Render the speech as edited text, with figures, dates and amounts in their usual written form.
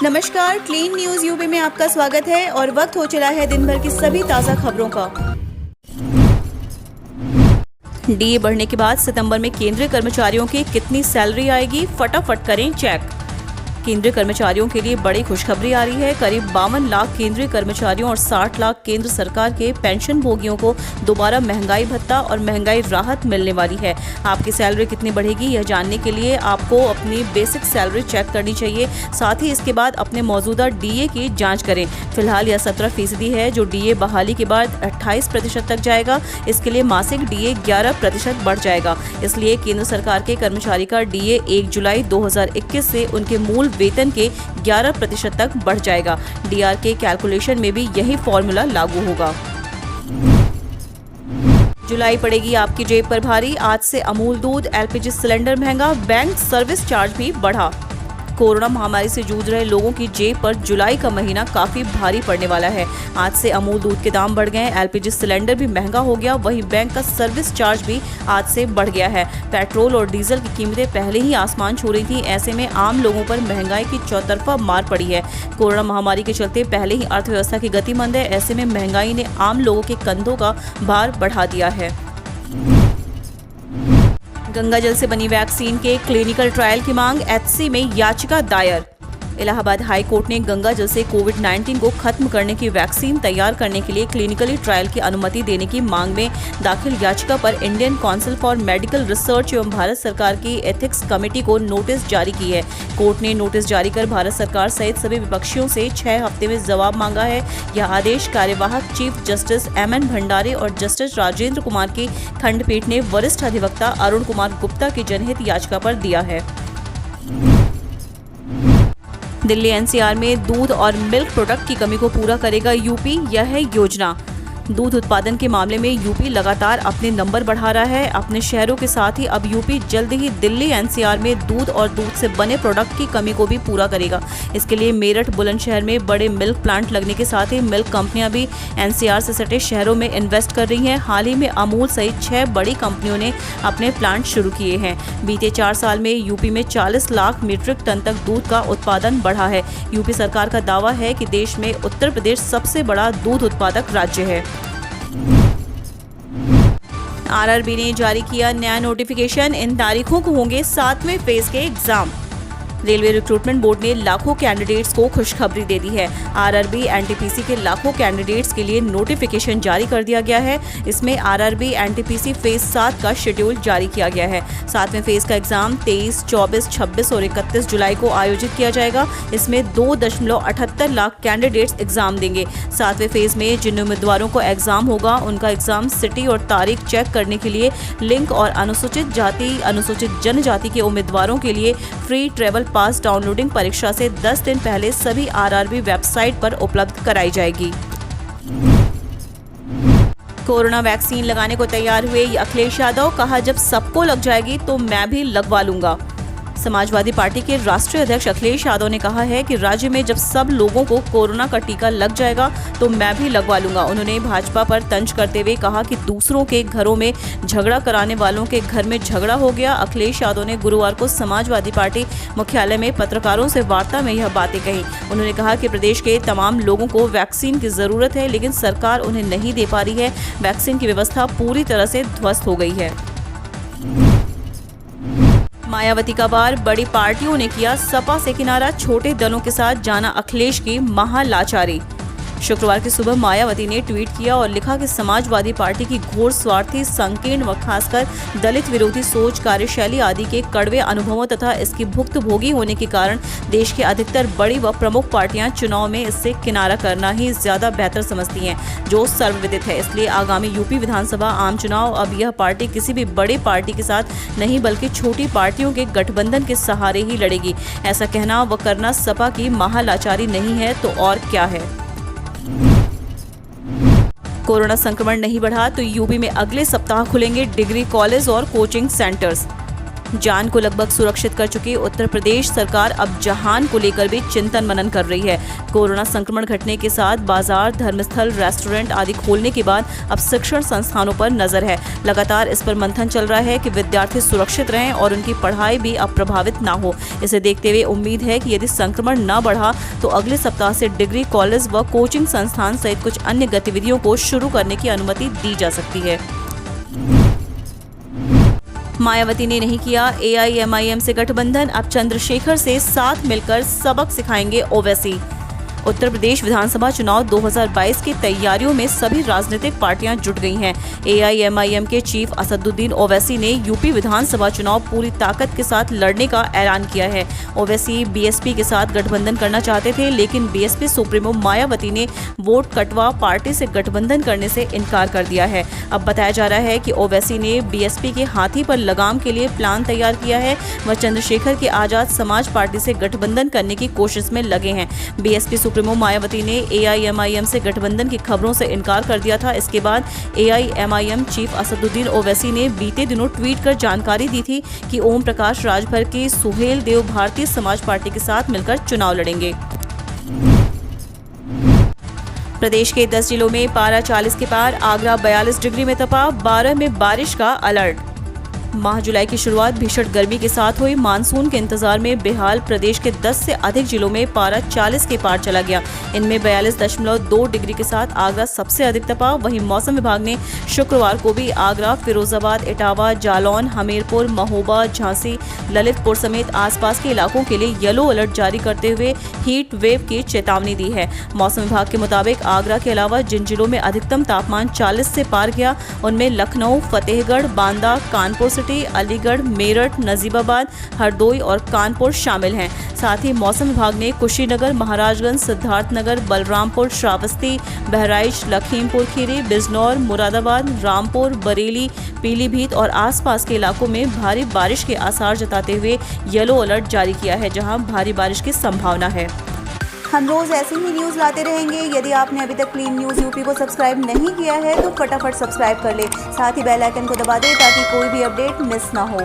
नमस्कार, clean news UP में आपका स्वागत है और वक्त हो चला है दिन भर की सभी ताज़ा खबरों का। डीए बढ़ने के बाद सितंबर में केंद्रीय कर्मचारियों की कितनी सैलरी आएगी, फटाफट करें चेक। केंद्रीय कर्मचारियों के लिए बड़ी खुशखबरी आ रही है। करीब 52 लाख केंद्रीय कर्मचारियों और 60 लाख केंद्र सरकार के पेंशन भोगियों को दोबारा महंगाई भत्ता और महंगाई राहत मिलने वाली है। आपकी सैलरी कितनी बढ़ेगी, यह जानने के लिए आपको अपनी बेसिक सैलरी चेक करनी चाहिए। साथ ही इसके बाद अपने मौजूदा डीए की जांच करें। फिलहाल यह 17% है, जो डीए बहाली के बाद 28% तक जाएगा। इसके लिए मासिक डीए 11% बढ़ जाएगा। इसलिए केंद्र सरकार के कर्मचारी का डीए 1 जुलाई 2021 से उनके मूल वेतन के 11% तक बढ़ जाएगा। डीआर के कैलकुलेशन में भी यही फॉर्मूला लागू होगा। जुलाई पड़ेगी आपकी जेब पर भारी। आज से अमूल दूध, एलपीजी सिलेंडर महंगा, बैंक सर्विस चार्ज भी बढ़ा। कोरोना महामारी से जूझ रहे लोगों की जेब पर जुलाई का महीना काफी भारी पड़ने वाला है। आज से अमूल दूध के दाम बढ़ गए, एलपीजी सिलेंडर भी महंगा हो गया, वहीं बैंक का सर्विस चार्ज भी आज से बढ़ गया है। पेट्रोल और डीजल की कीमतें पहले ही आसमान छू रही थी। ऐसे में आम लोगों पर महंगाई की चौतरफा मार पड़ी है। कोरोना महामारी के चलते पहले ही अर्थव्यवस्था की गति मंद है। ऐसे में महंगाई ने आम लोगों के कंधों का भार बढ़ा दिया है। गंगा जल से बनी वैक्सीन के क्लिनिकल ट्रायल की मांग, एचसी में याचिका दायर। इलाहाबाद हाई कोर्ट ने गंगा जल से कोविड-19 को खत्म करने की वैक्सीन तैयार करने के लिए क्लिनिकली ट्रायल की अनुमति देने की मांग में दाखिल याचिका पर Indian council for medical research एवं भारत सरकार की एथिक्स कमेटी को नोटिस जारी की है। कोर्ट ने नोटिस जारी कर भारत सरकार सहित सभी विपक्षियों से 6 हफ्ते में जवाब मांगा है। यह आदेश कार्यवाहक चीफ जस्टिस एमएन भंडारी और जस्टिस राजेंद्र कुमार की खंडपीठ ने वरिष्ठ अधिवक्ता अरुण कुमार गुप्ता की जनहित याचिका पर दिया है। दिल्ली एनसीआर में दूध और मिल्क प्रोडक्ट की कमी को पूरा करेगा यूपी, यह है योजना। दूध उत्पादन के मामले में यूपी लगातार अपने नंबर बढ़ा रहा है। अपने शहरों के साथ ही अब यूपी जल्द ही दिल्ली एनसीआर में दूध और दूध से बने प्रोडक्ट की कमी को भी पूरा करेगा। इसके लिए मेरठ, बुलंदशहर में बड़े मिल्क प्लांट लगने के साथ ही मिल्क कंपनियां भी एनसीआर से सटे शहरों में इन्वेस्ट कर रही हैं। हाल ही में अमूल सहित 6 बड़ी कंपनियों ने अपने प्लांट शुरू किए हैं। बीते 4 साल में यूपी में 40 लाख मीट्रिक टन तक दूध का उत्पादन बढ़ा है। यूपी सरकार का दावा है कि देश में उत्तर प्रदेश सबसे बड़ा दूध उत्पादक राज्य है। आरआरबी ने जारी किया नया नोटिफिकेशन, इन तारीखों को होंगे 7वें फेज के एग्जाम। रेलवे रिक्रूटमेंट बोर्ड ने लाखों कैंडिडेट्स को खुशखबरी दे दी है। आरआरबी एनटीपीसी के लाखों कैंडिडेट्स के लिए नोटिफिकेशन जारी कर दिया गया है। इसमें आरआरबी एनटीपीसी फेज 7 का शेड्यूल जारी किया गया है। 7वें फेज का एग्जाम 23, 24, 26 और 31 जुलाई को आयोजित किया जाएगा। इसमें 2.78 लाख कैंडिडेट्स एग्जाम देंगे। 7वें फेज में जिन उम्मीदवारों को एग्जाम होगा, उनका एग्जाम सिटी और तारीख चेक करने के लिए लिंक और अनुसूचित जाति, अनुसूचित जनजाति के उम्मीदवारों के लिए फ्री ट्रेवल पास डाउनलोडिंग परीक्षा से 10 दिन पहले सभी आरआरबी वेबसाइट पर उपलब्ध कराई जाएगी। कोरोना वैक्सीन लगाने को तैयार हुए अखिलेश यादव, कहा जब सबको लग जाएगी तो मैं भी लगवा लूंगा। समाजवादी पार्टी के राष्ट्रीय अध्यक्ष अखिलेश यादव ने कहा है कि राज्य में जब सब लोगों को कोरोना का टीका लग जाएगा तो मैं भी लगवा लूंगा। उन्होंने भाजपा पर तंज करते हुए कहा कि दूसरों के घरों में झगड़ा कराने वालों के घर में झगड़ा हो गया। अखिलेश यादव ने गुरुवार को समाजवादी पार्टी मुख्यालय में पत्रकारों से वार्ता में यह बातें कही। उन्होंने कहा कि प्रदेश के तमाम लोगों को वैक्सीन की जरूरत है, लेकिन सरकार उन्हें नहीं दे पा रही है। वैक्सीन की व्यवस्था पूरी तरह से ध्वस्त हो गई है। मायावती का वार, बड़ी पार्टियों ने किया सपा से किनारा, छोटे दलों के साथ जाना अखिलेश की महालाचारी। शुक्रवार की सुबह मायावती ने ट्वीट किया और लिखा कि समाजवादी पार्टी की घोर स्वार्थी, संकीर्ण व खासकर दलित विरोधी सोच, कार्यशैली आदि के कड़वे अनुभवों तथा इसकी भुक्तभोगी होने के कारण देश के अधिकतर बड़ी व प्रमुख पार्टियां चुनाव में इससे किनारा करना ही ज्यादा बेहतर समझती हैं, जो सर्वविदित है। इसलिए आगामी यूपी विधानसभा आम चुनाव अब यह पार्टी किसी भी बड़ी पार्टी के साथ नहीं बल्कि छोटी पार्टियों के गठबंधन के सहारे ही लड़ेगी। ऐसा कहना व करना सपा की महालाचारी नहीं है तो और क्या है। कोरोना संक्रमण नहीं बढ़ा तो यूपी में अगले सप्ताह खुलेंगे डिग्री कॉलेज और कोचिंग सेंटर्स। जान को लगभग सुरक्षित कर चुकी उत्तर प्रदेश सरकार अब जहान को लेकर भी चिंतन मनन कर रही है। कोरोना संक्रमण घटने के साथ बाजार, धर्मस्थल, रेस्टोरेंट आदि खोलने के बाद अब शिक्षण संस्थानों पर नजर है। लगातार इस पर मंथन चल रहा है कि विद्यार्थी सुरक्षित रहें और उनकी पढ़ाई भी अब प्रभावित न हो। इसे देखते हुए उम्मीद है कि यदि संक्रमण न बढ़ा तो अगले सप्ताह से डिग्री कॉलेज व कोचिंग संस्थान सहित कुछ अन्य गतिविधियों को शुरू करने की अनुमति दी जा सकती है। मायावती ने नहीं किया AIMIM से गठबंधन, अब चंद्रशेखर से साथ मिलकर सबक सिखाएंगे ओवैसी। उत्तर प्रदेश विधानसभा चुनाव 2022 की तैयारियों में सभी राजनीतिक पार्टियां जुट गई हैं। AIMIM के चीफ असदुद्दीन ओवैसी ने यूपी विधानसभा चुनाव पूरी ताकत के साथ लड़ने का ऐलान किया है। ओवैसी BSP के साथ गठबंधन करना चाहते थे, लेकिन BSP सुप्रीमो मायावती ने वोट कटवा पार्टी से गठबंधन करने से इनकार कर दिया है। अब बताया जा रहा है कि ओवैसी ने BSP के हाथी पर लगाम के लिए प्लान तैयार किया है। वह चंद्रशेखर के आजाद समाज पार्टी से गठबंधन करने की कोशिश में लगे हैं। BSP सुप्रीमो मायावती ने AIMIM से गठबंधन की खबरों से इनकार कर दिया था। इसके बाद AIMIM चीफ असदुद्दीन ओवैसी ने बीते दिनों ट्वीट कर जानकारी दी थी कि ओम प्रकाश राजभर के सुहेल देव भारतीय समाज पार्टी के साथ मिलकर चुनाव लड़ेंगे। प्रदेश के 10 जिलों में पारा 40 के पार, आगरा 42 डिग्री में तपा, 12 में बारिश का अलर्ट। माह जुलाई की शुरुआत भीषण गर्मी के साथ हुई। मानसून के इंतजार में बेहाल प्रदेश के 10 से अधिक जिलों में पारा 40 के पार चला गया। इनमें 42.2 डिग्री के साथ आगरा सबसे अधिक तपा। वहीं मौसम विभाग ने शुक्रवार को भी आगरा, फिरोजाबाद, इटावा, जालौन, हमीरपुर, महोबा, झांसी, ललितपुर समेत आसपास के इलाकों के लिए येलो अलर्ट जारी करते हुए हीट वेव की चेतावनी दी है। मौसम विभाग के मुताबिक आगरा के अलावा जिन जिलों में अधिकतम तापमान 40 से पार गया उनमें लखनऊ, फतेहगढ़, बांदा, कानपुर, अलीगढ़, मेरठ, नजीबाबाद, हरदोई और कानपुर शामिल हैं। साथ ही मौसम विभाग ने कुशीनगर, महाराजगंज, सिद्धार्थनगर, बलरामपुर, श्रावस्ती, बहराइच, लखीमपुर खीरी, बिजनौर, मुरादाबाद, रामपुर, बरेली, पीलीभीत और आसपास के इलाकों में भारी बारिश के आसार जताते हुए येलो अलर्ट जारी किया है, जहां भारी बारिश की संभावना है। हम रोज ऐसी ही न्यूज़ लाते रहेंगे। यदि आपने अभी तक क्लीन न्यूज़ यूपी को सब्सक्राइब नहीं किया है तो फटाफट सब्सक्राइब कर ले, साथ ही बेल आइकन को दबा दें ताकि कोई भी अपडेट मिस ना हो।